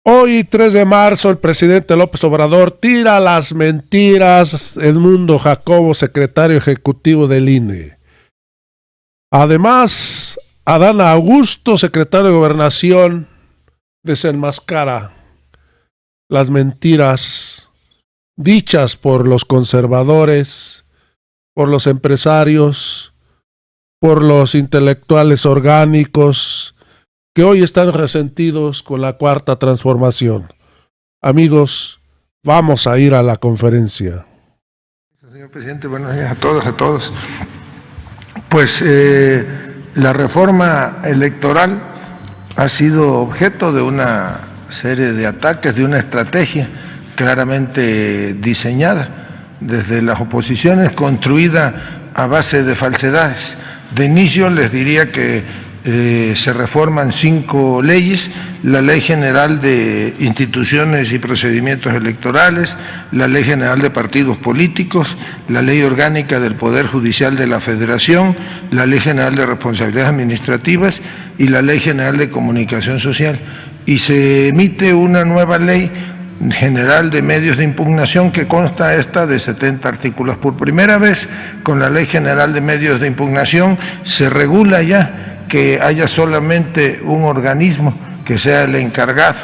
Hoy, 3 de marzo, el presidente López Obrador tira las mentiras. Edmundo Jacobo, secretario ejecutivo del INE. Además, Adán Augusto, secretario de Gobernación, desenmascara las mentiras dichas por los conservadores, por los empresarios, por los intelectuales orgánicos, que hoy están resentidos con la Cuarta Transformación. Amigos, vamos a ir a la conferencia. Señor presidente, buenos días a todos. Pues la reforma electoral ha sido objeto de una serie de ataques, de una estrategia claramente diseñada desde las oposiciones, construida a base de falsedades. De inicio les diría que se reforman 5 leyes: la Ley General de Instituciones y Procedimientos Electorales, la Ley General de Partidos Políticos, la Ley Orgánica del Poder Judicial de la Federación, la Ley General de Responsabilidades Administrativas y la Ley General de Comunicación Social. Y se emite una nueva Ley General de Medios de Impugnación que consta esta de 70 artículos. Por primera vez, con la Ley General de Medios de Impugnación se regula ya que haya solamente un organismo que sea el encargado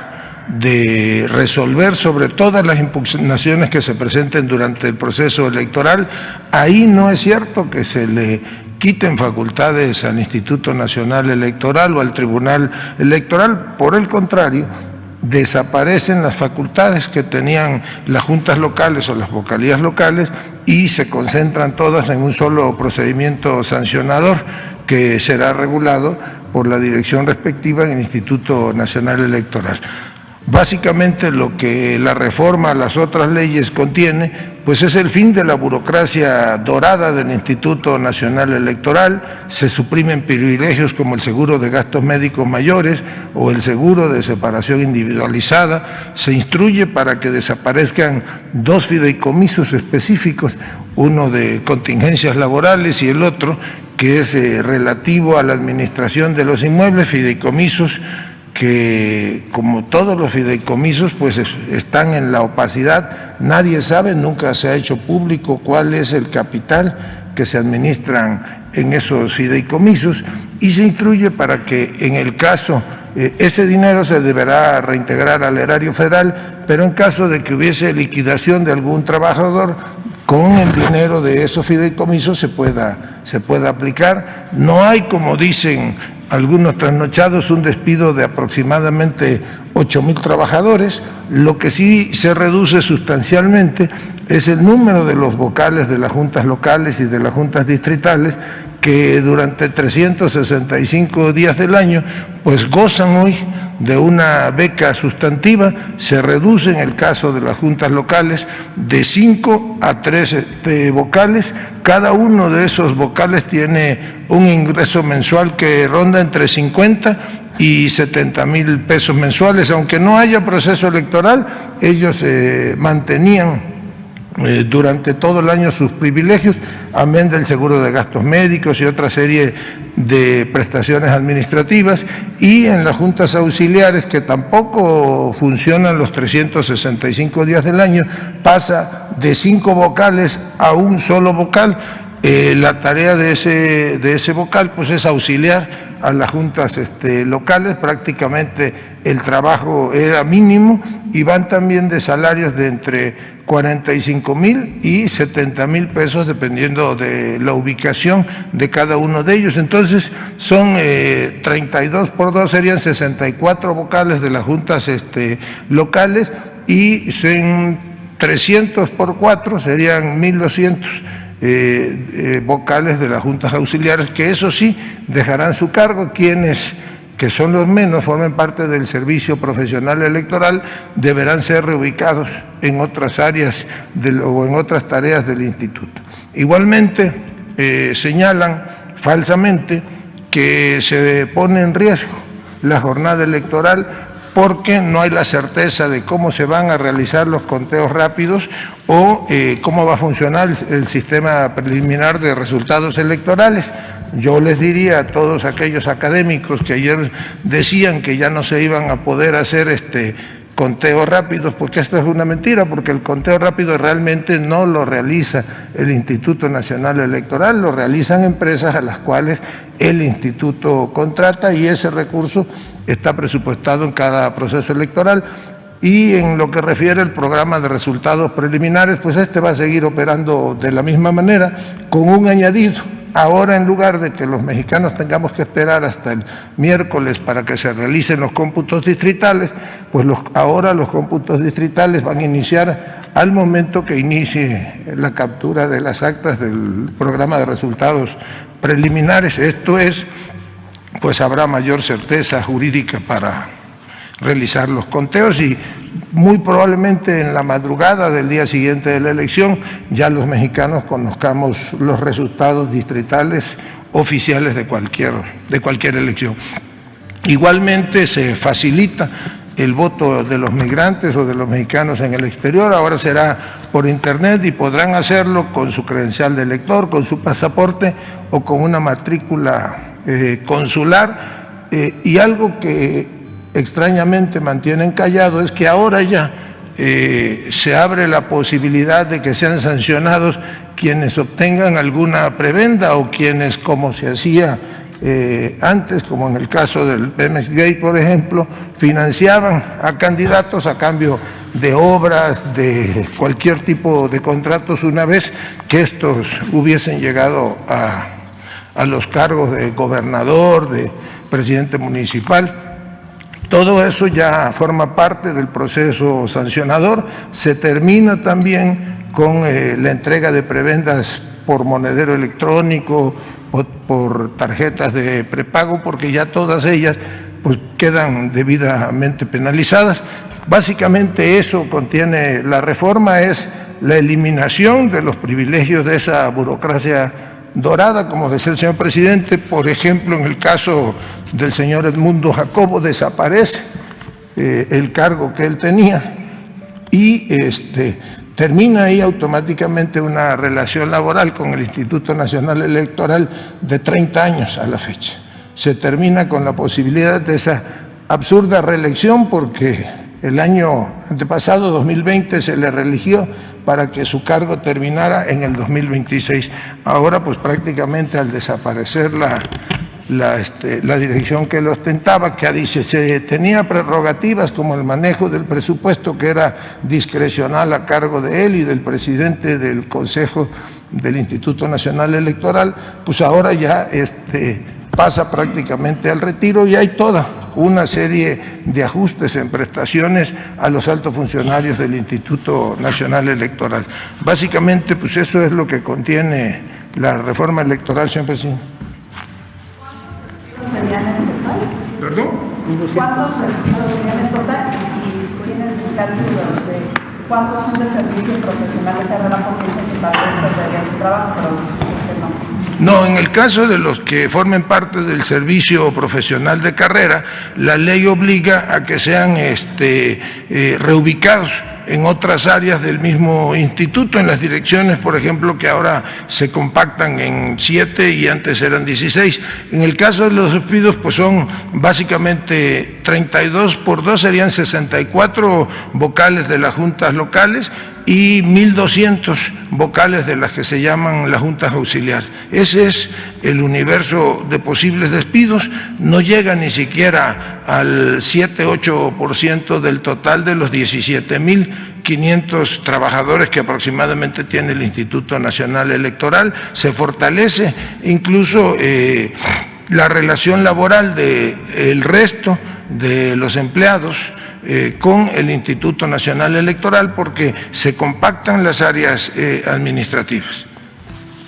de resolver sobre todas las impugnaciones que se presenten durante el proceso electoral. Ahí no es cierto que se le quiten facultades al Instituto Nacional Electoral o al Tribunal Electoral. Por el contrario, desaparecen las facultades que tenían las juntas locales o las vocalías locales y se concentran todas en un solo procedimiento sancionador que será regulado por la dirección respectiva en el Instituto Nacional Electoral. Básicamente lo que la reforma a las otras leyes contiene, pues es el fin de la burocracia dorada del Instituto Nacional Electoral. Se suprimen privilegios como el seguro de gastos médicos mayores o el seguro de separación individualizada. Se instruye para que desaparezcan 2 fideicomisos específicos, uno de contingencias laborales y el otro que es relativo a la administración de los inmuebles, fideicomisos que, como todos los fideicomisos, pues están en la opacidad. Nadie sabe, nunca se ha hecho público cuál es el capital que se administran en esos fideicomisos, y se instruye para que en el caso, ese dinero se deberá reintegrar al erario federal, pero en caso de que hubiese liquidación de algún trabajador, con el dinero de esos fideicomisos se pueda aplicar. No hay, como dicen algunos trasnochados, un despido de aproximadamente 8,000 trabajadores. Lo que sí se reduce sustancialmente es el número de los vocales de las juntas locales y de las juntas distritales, que durante 365 días del año pues gozan hoy de una beca sustantiva. Se reduce en el caso de las juntas locales de 5 a 3 vocales. Cada uno de esos vocales tiene un ingreso mensual que ronda entre 50 y 70,000 pesos mensuales. Aunque no haya proceso electoral, ellos mantenían durante todo el año sus privilegios, amén del seguro de gastos médicos y otra serie de prestaciones administrativas. Y en las juntas auxiliares, que tampoco funcionan los 365 días del año, pasa de 5 vocales a un solo vocal. La tarea de ese vocal pues es auxiliar a las juntas locales. Prácticamente el trabajo era mínimo, y van también de salarios de entre 45,000 y 70,000 pesos dependiendo de la ubicación de cada uno de ellos. Entonces son 32 por 2 serían 64 vocales de las juntas locales, y son 300 por 4 serían 1,200 vocales de las juntas auxiliares, que eso sí dejarán su cargo. Quienes, que son los menos, formen parte del servicio profesional electoral, deberán ser reubicados en otras áreas o en otras tareas del instituto. Igualmente señalan falsamente que se pone en riesgo la jornada electoral porque no hay la certeza de cómo se van a realizar los conteos rápidos o cómo va a funcionar el sistema preliminar de resultados electorales. Yo les diría a todos aquellos académicos que ayer decían que ya no se iban a poder hacer conteos rápidos, porque esto es una mentira, porque el conteo rápido realmente no lo realiza el Instituto Nacional Electoral, lo realizan empresas a las cuales el instituto contrata y ese recurso está presupuestado en cada proceso electoral. Y en lo que refiere al programa de resultados preliminares, pues este va a seguir operando de la misma manera, con un añadido. Ahora, en lugar de que los mexicanos tengamos que esperar hasta el miércoles para que se realicen los cómputos distritales, pues ahora los cómputos distritales van a iniciar al momento que inicie la captura de las actas del programa de resultados preliminares. Esto es, pues habrá mayor certeza jurídica para realizar los conteos y muy probablemente en la madrugada del día siguiente de la elección ya los mexicanos conozcamos los resultados distritales oficiales de cualquier elección. Igualmente se facilita el voto de los migrantes o de los mexicanos en el exterior, ahora será por internet y podrán hacerlo con su credencial de elector, con su pasaporte o con una matrícula consular y algo que extrañamente mantienen callado es que ahora ya se abre la posibilidad de que sean sancionados quienes obtengan alguna prebenda o quienes, como se hacía antes, como en el caso del Pemex Gay, por ejemplo, financiaban a candidatos a cambio de obras, de cualquier tipo de contratos, una vez que estos hubiesen llegado a los cargos de gobernador, de presidente municipal. Todo eso ya forma parte del proceso sancionador. Se termina también con la entrega de prebendas por monedero electrónico, por tarjetas de prepago, porque ya todas ellas pues quedan debidamente penalizadas. Básicamente eso contiene la reforma, es la eliminación de los privilegios de esa burocracia dorada, como decía el señor presidente. Por ejemplo, en el caso del señor Edmundo Jacobo desaparece el cargo que él tenía y termina ahí automáticamente una relación laboral con el Instituto Nacional Electoral de 30 años a la fecha. Se termina con la posibilidad de esa absurda reelección porque el año antepasado, 2020, se le reeligió para que su cargo terminara en el 2026. Ahora, pues prácticamente al desaparecer la dirección que lo ostentaba, que dice se tenía prerrogativas como el manejo del presupuesto, que era discrecional a cargo de él y del presidente del Consejo del Instituto Nacional Electoral, pues ahora ya pasa prácticamente al retiro y hay toda una serie de ajustes en prestaciones a los altos funcionarios del Instituto Nacional Electoral. Básicamente, pues eso es lo que contiene la reforma electoral, señor presidente. ¿Cuántos serían en total? ¿Perdón? ¿Cuántos serían en total? Y tienen cálculos de cuántos son de servicio profesional de carrera, porque dicen que tal vez perderían su trabajo, pero dicen que no. No, en el caso de los que formen parte del servicio profesional de carrera, la ley obliga a que sean reubicados en otras áreas del mismo instituto, en las direcciones, por ejemplo, que ahora se compactan en 7 y antes eran 16. En el caso de los despidos, pues son básicamente 32 por 2, serían 64 vocales de las juntas locales y 1.200 vocales de las que se llaman las juntas auxiliares. Ese es el universo de posibles despidos, no llega ni siquiera al 7-8% del total de los 17.500 trabajadores que aproximadamente tiene el Instituto Nacional Electoral. Se fortalece incluso la relación laboral del resto de los empleados con el Instituto Nacional Electoral porque se compactan las áreas administrativas.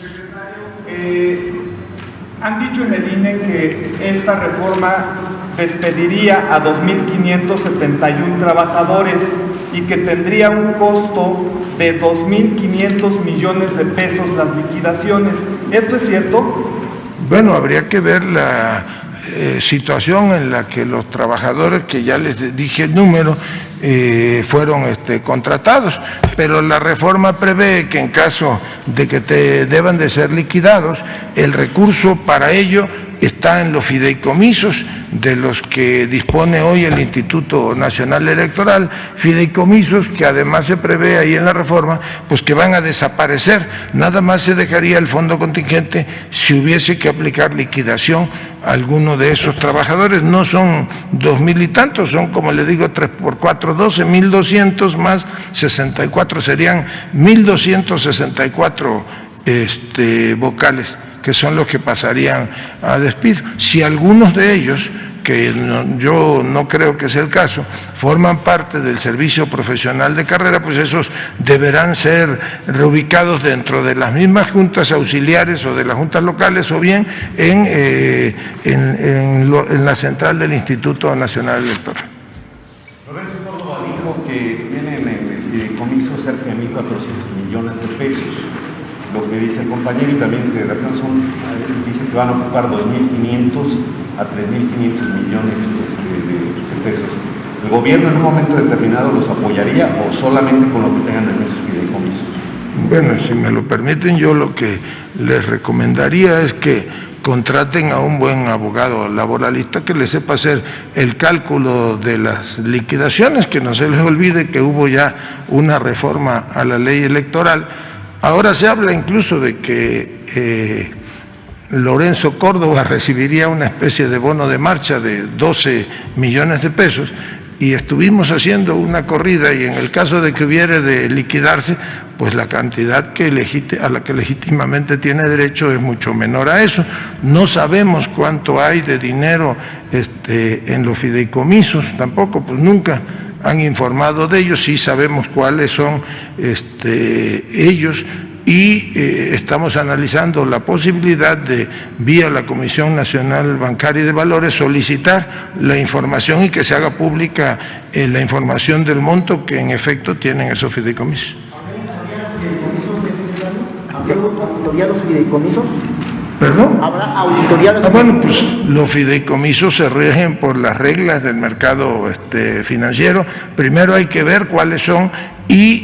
Secretario, han dicho en el INE que esta reforma despediría a 2.571 trabajadores y que tendría un costo de 2.500 millones de pesos las liquidaciones. ¿Esto es cierto? Bueno, habría que ver la situación en la que los trabajadores, que ya les dije el número, fueron contratados, pero la reforma prevé que en caso de que deban de ser liquidados, el recurso para ello está en los fideicomisos de los que dispone hoy el Instituto Nacional Electoral, fideicomisos que además se prevé ahí en la reforma, pues que van a desaparecer. Nada más se dejaría el fondo contingente si hubiese que aplicar liquidación a alguno de esos trabajadores. No son 2.000 y tantos, son, como le digo, 3 por 4, 12, 1.200 más 64, serían 1.264 vocales, que son los que pasarían a despido. Si algunos de ellos, que yo no creo que sea el caso, forman parte del servicio profesional de carrera, pues esos deberán ser reubicados dentro de las mismas juntas auxiliares o de las juntas locales, o bien en la central del Instituto Nacional Electoral. Lorenzo Córdoba dijo que tienen en el fideicomiso cerca de 1.400 millones de pesos. Lo que dice el compañero y también de razón dice que van a ocupar 2.500 a 3.500 millones de pesos. ¿El gobierno en un momento determinado los apoyaría o solamente con lo que tengan en esos fideicomisos? Bueno, si me lo permiten, yo lo que les recomendaría es que contraten a un buen abogado laboralista que les sepa hacer el cálculo de las liquidaciones, que no se les olvide que hubo ya una reforma a la ley electoral. Ahora se habla incluso de que Lorenzo Córdoba recibiría una especie de bono de marcha de 12 millones de pesos, y estuvimos haciendo una corrida, y en el caso de que hubiere de liquidarse, pues la cantidad a la que legítimamente tiene derecho es mucho menor a eso. No sabemos cuánto hay de dinero en los fideicomisos, tampoco, pues nunca han informado de ellos. Sí sabemos cuáles son ellos, y estamos analizando la posibilidad de, vía la Comisión Nacional Bancaria y de Valores, solicitar la información y que se haga pública la información del monto que en efecto tienen esos fideicomisos. ¿Habrá auditoría a los fideicomisos? ¿Perdón? ¿Habrá auditoría a los Bueno, pues los fideicomisos se rigen por las reglas del mercado financiero. Primero hay que ver cuáles son y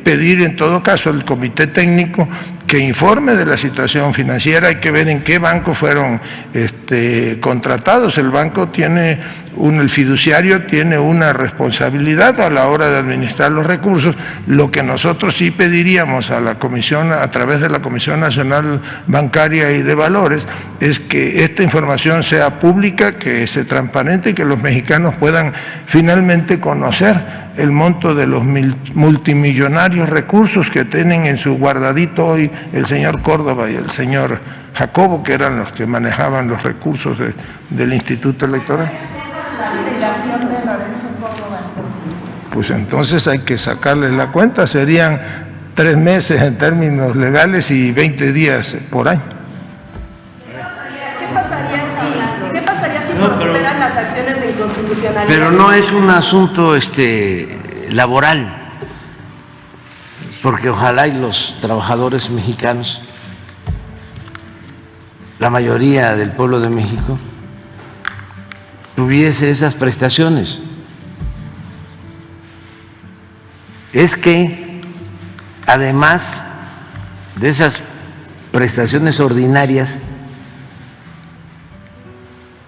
pedir en todo caso al comité técnico que informe de la situación financiera. Hay que ver en qué banco fueron contratados. El banco tiene, el fiduciario tiene una responsabilidad a la hora de administrar los recursos. Lo que nosotros sí pediríamos a la Comisión, a través de la Comisión Nacional Bancaria y de Valores, es que esta información sea pública, que sea transparente y que los mexicanos puedan finalmente conocer el monto de los multimillonarios recursos que tienen en su guardadito hoy el señor Córdoba y el señor Jacobo, que eran los que manejaban los recursos del Instituto Electoral. ¿La jubilación de Lorenzo Córdoba entonces? Pues entonces hay que sacarle la cuenta, serían 3 meses en términos legales y 20 días por año. ¿Qué pasaría si prosperan las acciones de inconstitucionalidad? Pero no es un asunto laboral, porque ojalá y los trabajadores mexicanos, la mayoría del pueblo de México, tuviese esas prestaciones. Es que además de esas prestaciones ordinarias,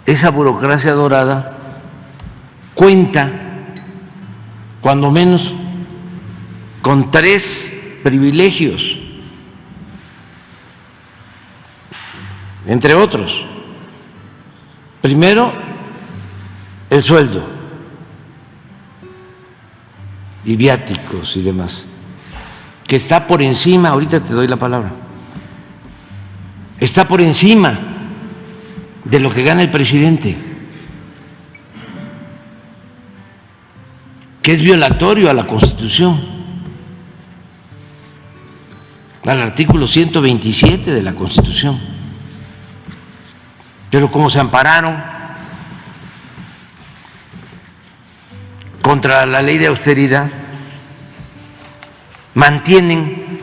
esa burocracia dorada cuenta cuando menos con 3 privilegios, entre otros. Primero, el sueldo y viáticos y demás, que está por encima, ahorita te doy la palabra, está por encima de lo que gana el presidente, que es violatorio a la Constitución, al artículo 127 de la Constitución. Pero como se ampararon contra la ley de austeridad, mantienen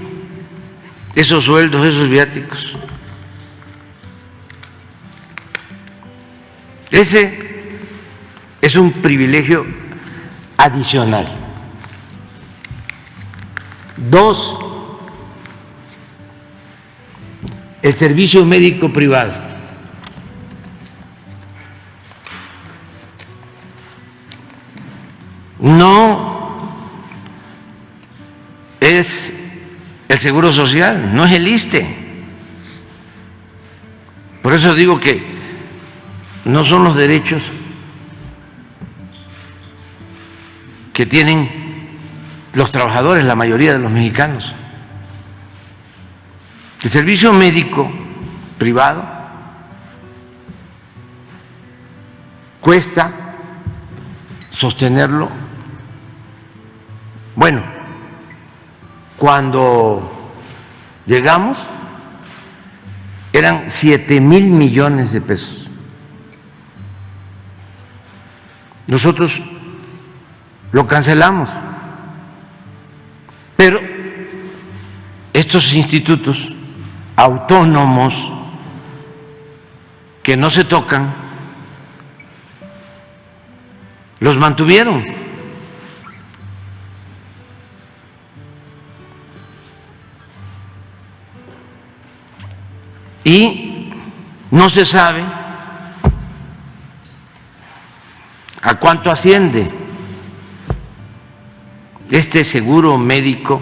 esos sueldos, esos viáticos. Ese es un privilegio adicional. 2, el servicio médico privado. No es el Seguro Social, no es el ISSSTE. Por eso digo que no son los derechos que tienen los trabajadores, la mayoría de los mexicanos. El servicio médico privado cuesta sostenerlo. Bueno, cuando llegamos eran 7,000 millones de pesos. Nosotros lo cancelamos, pero estos institutos autónomos que no se tocan, los mantuvieron. Y no se sabe a cuánto asciende este seguro médico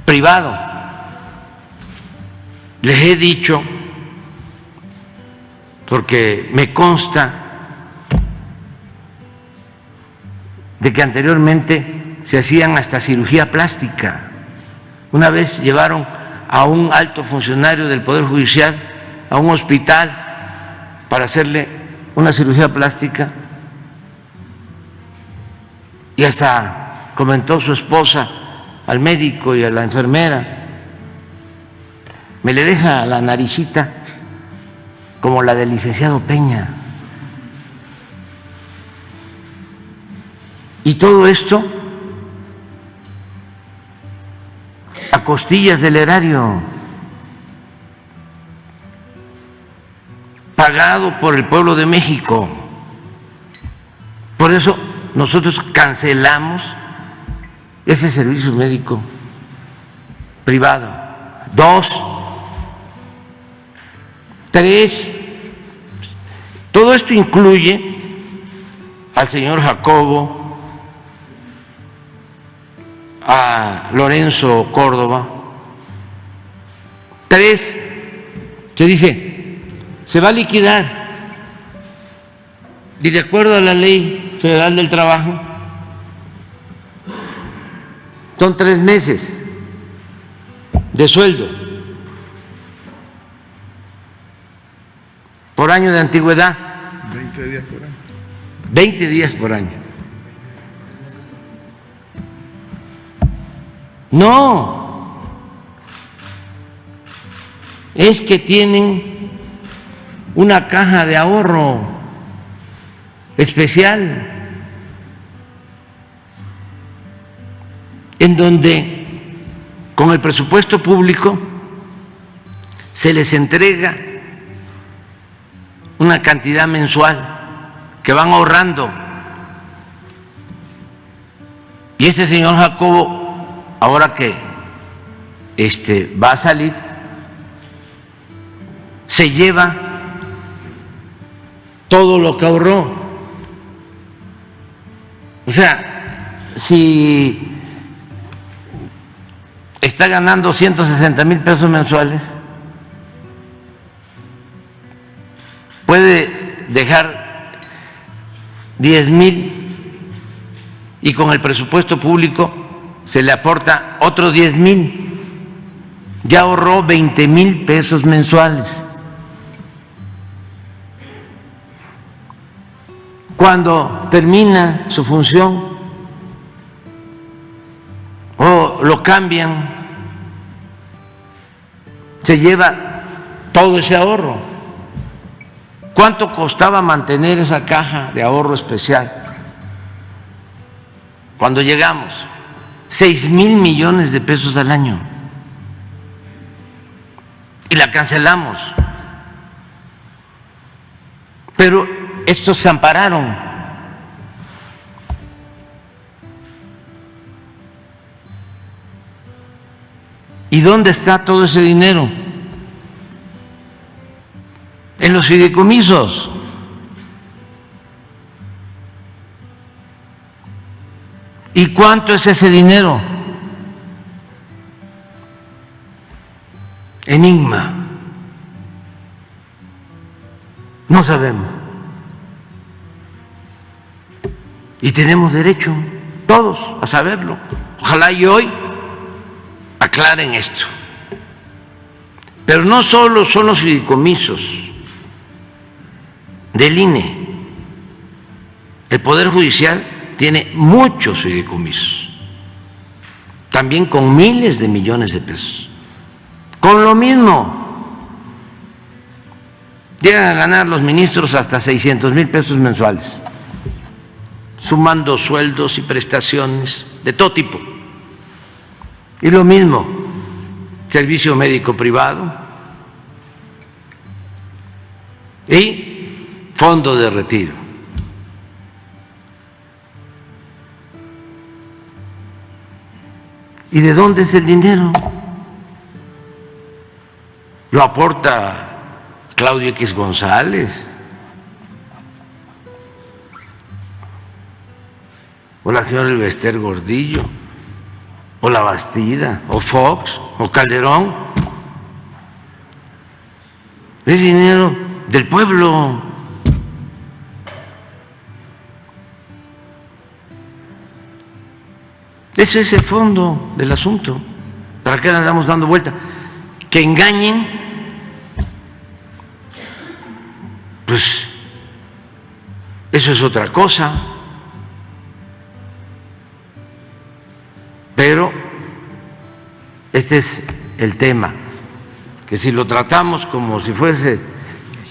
privado. Les he dicho, porque me consta de que anteriormente se hacían hasta cirugía plástica. Una vez llevaron a un alto funcionario del Poder Judicial a un hospital para hacerle una cirugía plástica y hasta comentó su esposa al médico y a la enfermera: me le deja la naricita como la del licenciado Peña. Y todo esto a costillas del erario, pagado por el pueblo de México. Por eso nosotros cancelamos ese servicio médico privado. 2, 3, todo esto incluye al señor Jacobo, a Lorenzo Córdoba. 3, se dice, se va a liquidar, y de acuerdo a la Ley Federal del Trabajo, son 3 meses de sueldo por año de antigüedad. 20 días por año. 20 días por año. No, es que tienen una caja de ahorro especial en donde con el presupuesto público se les entrega una cantidad mensual que van ahorrando. Y este señor Jacobo, ahora que va a salir, se lleva todo lo que ahorró. O sea, si está ganando 160,000 pesos mensuales, puede dejar 10,000 y con el presupuesto público se le aporta otros 10,000, ya ahorró 20,000 pesos mensuales. Cuando termina su función o lo cambian, se lleva todo ese ahorro. ¿Cuánto costaba mantener esa caja de ahorro especial? Cuando llegamos, 6,000 millones de pesos al año, y la cancelamos. Pero estos se ampararon ¿Y dónde está todo ese dinero? En los fideicomisos. ¿Y cuánto es ese dinero? Enigma. No sabemos. Y tenemos derecho, todos, a saberlo. Ojalá y hoy aclaren esto. Pero no solo son los fideicomisos del INE. El Poder Judicial tiene muchos fideicomisos, también con miles de millones de pesos. Con lo mismo, llegan a ganar los ministros hasta 600,000 pesos mensuales, sumando sueldos y prestaciones de todo tipo. Y lo mismo, servicio médico privado y fondo de retiro. ¿Y de dónde es el dinero? ¿Lo aporta Claudio X González? ¿O la señora Elvester Gordillo? ¿O la Bastida? ¿O Fox? ¿O Calderón? Es dinero del pueblo. Ese es el fondo del asunto. ¿Para qué andamos dando vuelta? Que engañen, pues eso es otra cosa. Pero este es el tema, que si lo tratamos como si fuese,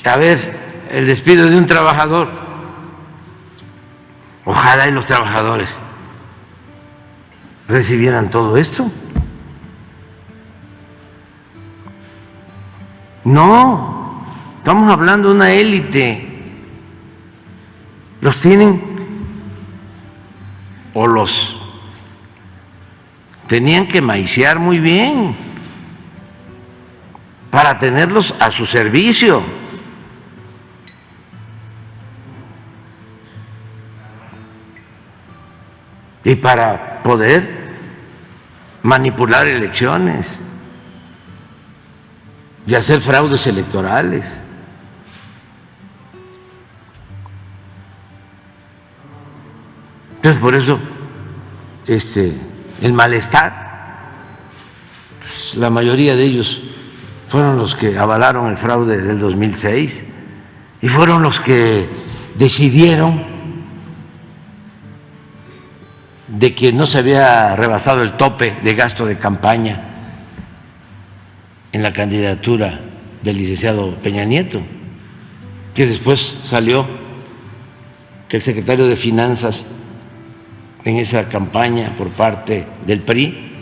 a ver, el despido de un trabajador, ojalá y los trabajadores recibieran todo esto. No, estamos hablando de una élite. Los tienen o los tenían que maiciar muy bien para tenerlos a su servicio. Y para poder manipular elecciones y hacer fraudes electorales. Entonces, por eso, el malestar, pues, la mayoría de ellos fueron los que avalaron el fraude del 2006 y fueron los que decidieron de que no se había rebasado el tope de gasto de campaña en la candidatura del licenciado Peña Nieto, que después salió que el secretario de Finanzas en esa campaña por parte del PRI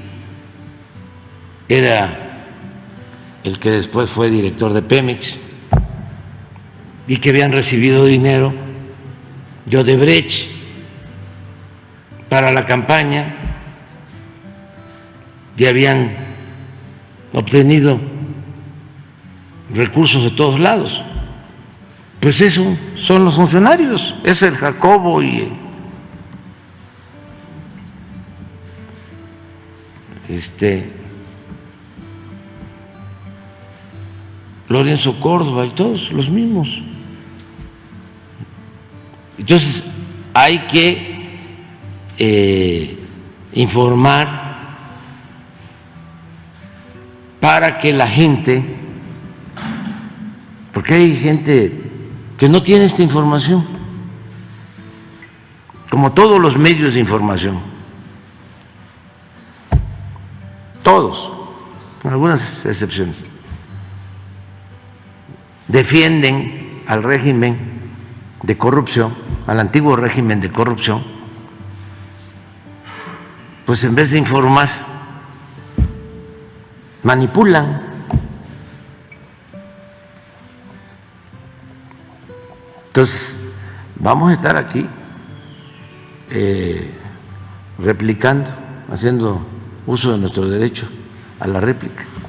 era el que después fue director de Pemex y que habían recibido dinero de Odebrecht para la campaña y habían obtenido recursos de todos lados. Pues eso son los funcionarios, es el Jacobo y Lorenzo Córdoba y todos los mismos. Entonces hay que informar para que la gente, porque hay gente que no tiene esta información, como todos los medios de información, todos, con algunas excepciones, defienden al régimen de corrupción, al antiguo régimen de corrupción, pues en vez de informar, manipulan. Entonces, vamos a estar aquí replicando, haciendo uso de nuestro derecho a la réplica.